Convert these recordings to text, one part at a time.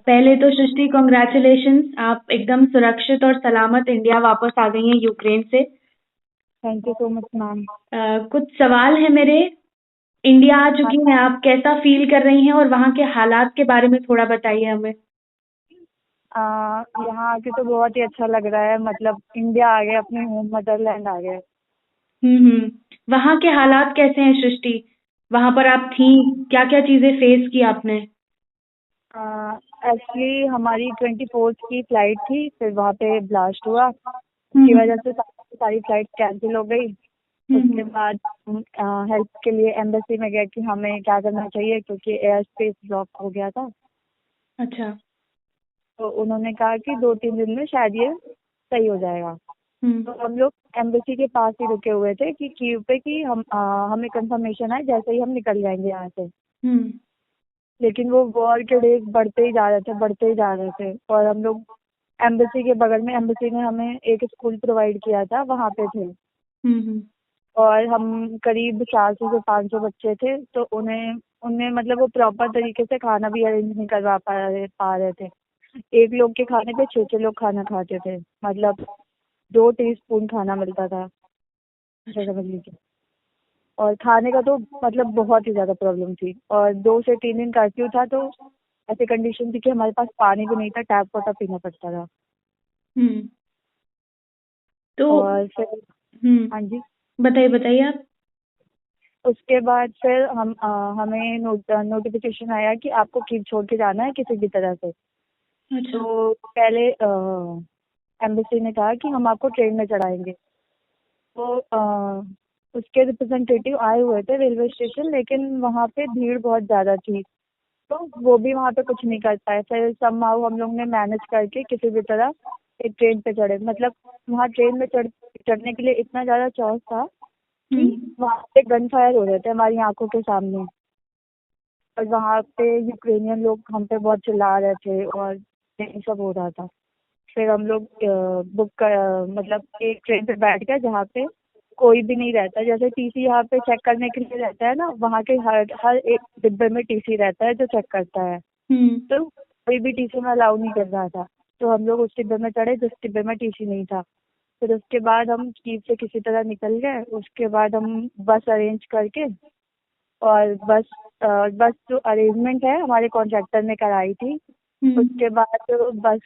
पहले तो सृष्टि कॉन्ग्रेचुलेशंस, आप एकदम सुरक्षित और सलामत इंडिया वापस आ गई हैं यूक्रेन से। Thank you so much ma'am. कुछ सवाल है मेरे। इंडिया आ चुकी हैं आप, कैसा फील कर रही हैं और वहाँ के हालात के बारे में थोड़ा बताइए हमें। यहाँ आके तो बहुत ही अच्छा लग रहा है, मतलब इंडिया आ गए, अपने होम मदरलैंड आ गए। हम्म। वहाँ के हालात कैसे हैं सृष्टि? वहाँ पर आप थी, क्या क्या चीजें फेस की आपने? एक्चुअली हमारी 24 की फ्लाइट थी, फिर वहाँ पे ब्लास्ट हुआ, उसकी हम्म। वजह से सारी फ्लाइट कैंसिल हो गई। उसके हम्म। बाद हेल्प के लिए एम्बेसी में गए कि हमें क्या करना चाहिए, क्योंकि एयर स्पेस ब्लॉक हो गया था। अच्छा। तो उन्होंने कहा कि 2-3 दिन में शायद ये सही हो जाएगा। तो हम्म। हम लोग एम्बेसी के पास ही रुके हुए थे कि कीव पे, कि हमें कंफर्मेशन है जैसे ही हम निकल जाएंगे यहाँ से। हम्म। लेकिन वो वॉर के डेज बढ़ते ही जा रहे थे, बढ़ते ही जा रहे थे, और हम लोग एम्बेसी के बगल में, एम्बेसी ने हमें एक स्कूल प्रोवाइड किया था, वहाँ पे थे। हम्म। और हम करीब 400 से 500 बच्चे थे, तो उन्हें उनमें मतलब वो प्रॉपर तरीके से खाना भी अरेंज नहीं करवा पा रहे थे। एक लोग के खाने पे 6-6 लोग खाना खाते थे, मतलब 2 टीस्पून खाना मिलता था, ऐसा अच्छा। समझ लीजिए। और खाने का तो मतलब बहुत ही ज़्यादा प्रॉब्लम थी, और 2 से 3 दिन कर्फ्यू था, तो ऐसी कंडीशन थी कि हमारे पास पानी भी नहीं था, टैप वाटर पीना पड़ता था। हम्म। तो और फिर हाँ जी, बताइए बताइए आप। उसके बाद फिर हमें नोटिफिकेशन आया कि आपको कीव छोड़ के जाना है किसी भी तरह से। अच्छा। तो पहले एम्बेसी ने कहा कि हम आपको ट्रेन में चढ़ाएंगे। तो उसके रिप्रेजेंटेटिव आए हुए थे रेलवे स्टेशन, लेकिन वहाँ पे भीड़ बहुत ज़्यादा थी, तो वो भी वहाँ पे कुछ नहीं कर पाए। फिर समहाउ हम लोग ने मैनेज करके किसी भी तरह एक ट्रेन पे चढ़े। मतलब वहाँ ट्रेन में चढ़ने के लिए इतना ज़्यादा चौक था कि हम्म। वहाँ पे गन फायर हो रहे थे हमारी आंखों के सामने, और वहाँ पे यूक्रेनियन लोग हम पे बहुत चिल्ला रहे थे, और यही सब हो रहा था। फिर हम लोग मतलब एक ट्रेन पे बैठ गए जहाँ पे कोई भी नहीं रहता। जैसे टीसी यहाँ पे चेक करने के लिए रहता है ना, वहाँ के हर हर एक डिब्बे में टीसी रहता है जो चेक करता है। हम्म। तो कोई भी टीसी में अलाउ नहीं कर रहा था, तो हम लोग उस डिब्बे में चढ़े जिस डिब्बे में टीसी नहीं था। फिर उसके बाद हम कीव से किसी तरह निकल गए। उसके बाद हम बस अरेंज करके, और बस जो अरेंजमेंट है हमारे कॉन्ट्रैक्टर ने कराई थी। हम्म। उसके बाद बस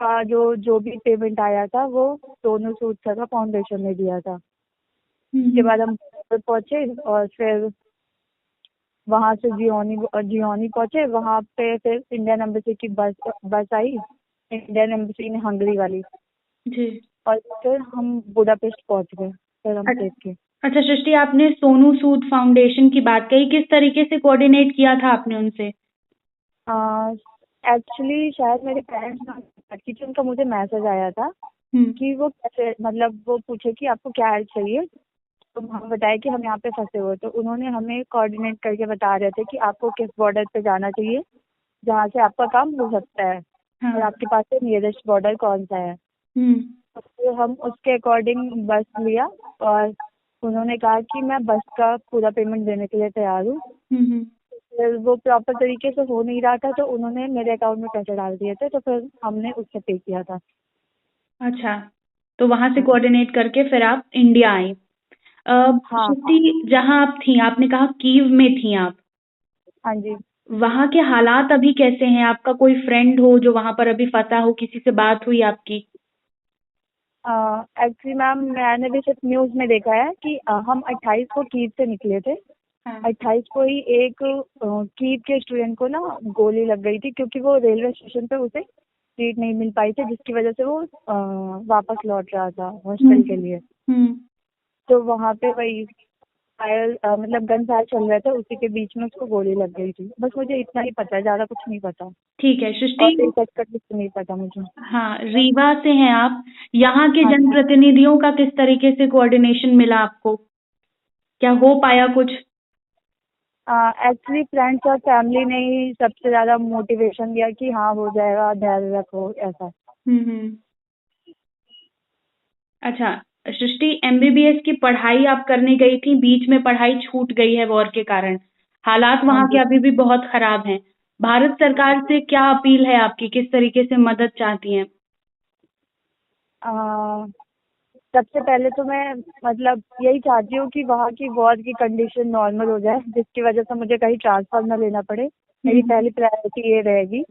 का जो जो भी पेमेंट आया था वो सोनू सूद सर का फाउंडेशन ने दिया था। उसके हम्म। बाद हम पर पहुंचे, और फिर वहां से जियोनी जियोनी पहुंचे। वहां पे फिर इंडियन एम्बेसी की बस आई, इंडियन एम्बेसी ने हंगरी वाली, जी। और फिर हम बुडापेस्ट पहुंच गए, फिर हम अच्छा। देख के। अच्छा सृष्टि, आपने सोनू सूद फाउंडेशन की बात कही, किस तरीके से कोऑर्डिनेट किया था आपने उनसे? एक्चुअली शायद मेरे पेरेंट्स ने की थी, उनका मुझे मैसेज आया था हम्म। कि वो कैसे, मतलब वो पूछे कि आपको क्या हेल्प चाहिए। तो हम बताए कि हम यहाँ पे फंसे हुए, तो उन्होंने हमें कोऑर्डिनेट करके बता रहे थे कि आपको किस बॉर्डर पे जाना चाहिए जहाँ से आपका काम हो सकता है, और हाँ। आपके पास से नियरेस्ट बॉर्डर कौन सा है। हम्म। तो फिर हम उसके अकॉर्डिंग बस लिया, और उन्होंने कहा कि मैं बस का पूरा पेमेंट देने के लिए तैयार हूँ। हम्म। फिर वो प्रॉपर तरीके से हो नहीं रहा था, तो उन्होंने मेरे अकाउंट में पैसे डाल दिए थे, तो फिर हमने उससे पे किया था। अच्छा, तो वहां से हाँ कोऑर्डिनेट करके फिर आप इंडिया आई। हाँ सृष्टि, जहां आप थी, आपने कहा कीव में थी आप, हाँ जी। वहां के हालात अभी कैसे हैं? आपका कोई फ्रेंड हो जो वहां पर अभी फंसा हो, किसी से बात हुई आपकी? एक्चुअली मैम मैंने भी सिर्फ न्यूज़ में देखा है कि हम 28 को कीव से निकले थे। हाँ। 28 को ही एक कीव के स्टूडेंट को ना गोली लग गई थी, क्योंकि वो रेलवे स्टेशन पे उसे सीट नहीं मिल पाई थी, जिसकी वजह से वो वापस लौट रहा था हॉस्टल के हम्म। लिए। हम्म। तो वहाँ पे वही फायर, मतलब गन फायर चल रहा था, उसी के बीच में उसको गोली लग गई थी। बस मुझे इतना ही पता है, ज़्यादा कुछ नहीं पता, ठीक है और सृष्टि। एक का कुछ नहीं पता मुझे। हाँ, रीवा से हैं आप। यहाँ के हाँ जी। जनप्रतिनिधियों का किस तरीके से कोऑर्डिनेशन मिला आपको? क्या हो पाया कुछ? एक्चुअली फ्रेंड्स और फैमिली ने ही सबसे ज़्यादा मोटिवेशन दिया कि हाँ हो जाएगा, धैर्य रखो, ऐसा। हम्म। अच्छा सृष्टि, एमबीबीएस की पढ़ाई आप करने गई थी, बीच में पढ़ाई छूट गई है वॉर के कारण। हालात हाँ वहाँ के जी। अभी भी बहुत खराब हैं। भारत सरकार से क्या अपील है आपकी, किस तरीके से मदद चाहती हैं? सबसे पहले तो मैं मतलब यही चाहती हूँ कि वहाँ की वॉर की कंडीशन नॉर्मल हो जाए, जिसकी वजह से मुझे कहीं ट्रांसफर न लेना पड़े। मेरी पहली प्रायोरिटी ये रहेगी।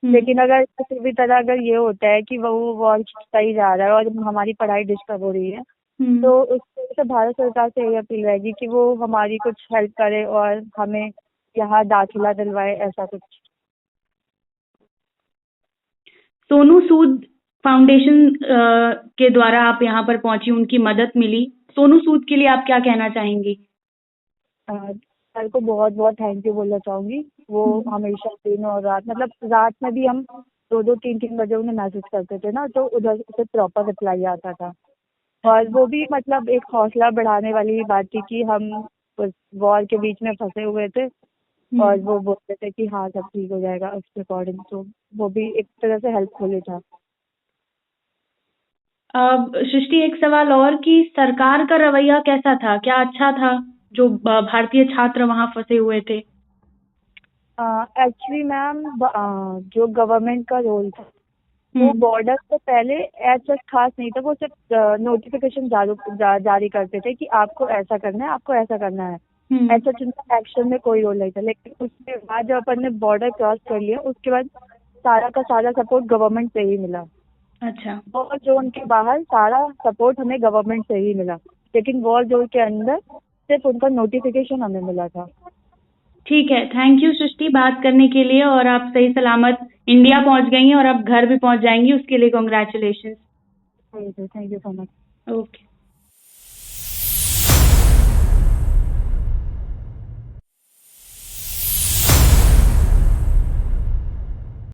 लेकिन अगर किसी भी तरह अगर ये होता है कि वो वॉर सही जा रहा है और हमारी पढ़ाई डिस्टर्ब हो रही है, तो उस वजह से भारत सरकार से यही अपील रहेगी कि वो हमारी कुछ हेल्प करे और हमें यहाँ दाखिला दिलवाए, ऐसा कुछ। सोनू सूद फाउंडेशन के द्वारा आप यहाँ पर पहुंची, उनकी मदद मिली। सोनू सूद के लिए आप क्या कहना चाहेंगी? सर को बहुत बहुत थैंक यू बोलना चाहूंगी। वो हमेशा दिन और रात, मतलब रात में भी हम 2-2, 3-3 बजे उन्हें मैसेज करते थे ना, तो उधर से प्रॉपर रिप्लाई आता था। और वो भी मतलब एक हौसला बढ़ाने वाली बात थी कि हम उस वॉर के बीच में फंसे हुए थे और वो बोलते थे कि हाँ सब ठीक हो जाएगा उसके अकॉर्डिंग, तो वो भी एक तरह से हेल्पफुल ही था। सृष्टि, एक सवाल और कि सरकार का रवैया कैसा था? क्या अच्छा था जो भारतीय छात्र वहां फंसे हुए थे? एक्चुअली मैम, जो गवर्नमेंट का रोल था वो बॉर्डर से पहले ऐसा खास नहीं था। वो सिर्फ नोटिफिकेशन जारी करते थे कि आपको ऐसा करना है, आपको ऐसा करना है। ऐसा चिंता एक्शन में कोई रोल नहीं था। लेकिन उसके बाद जब अपन ने बॉर्डर क्रॉस कर लिया, उसके बाद सारा का सारा सपोर्ट गवर्नमेंट से ही मिला। अच्छा। वॉर जोन के बाहर सारा सपोर्ट हमें गवर्नमेंट से ही मिला, लेकिन वॉर जोन के अंदर सिर्फ उनका नोटिफिकेशन हमें मिला था। ठीक है, थैंक यू सृष्टि बात करने के लिए, और आप सही सलामत इंडिया पहुंच गई हैं और अब घर भी पहुंच जाएंगी, उसके लिए congratulations. Thank you so much. Okay.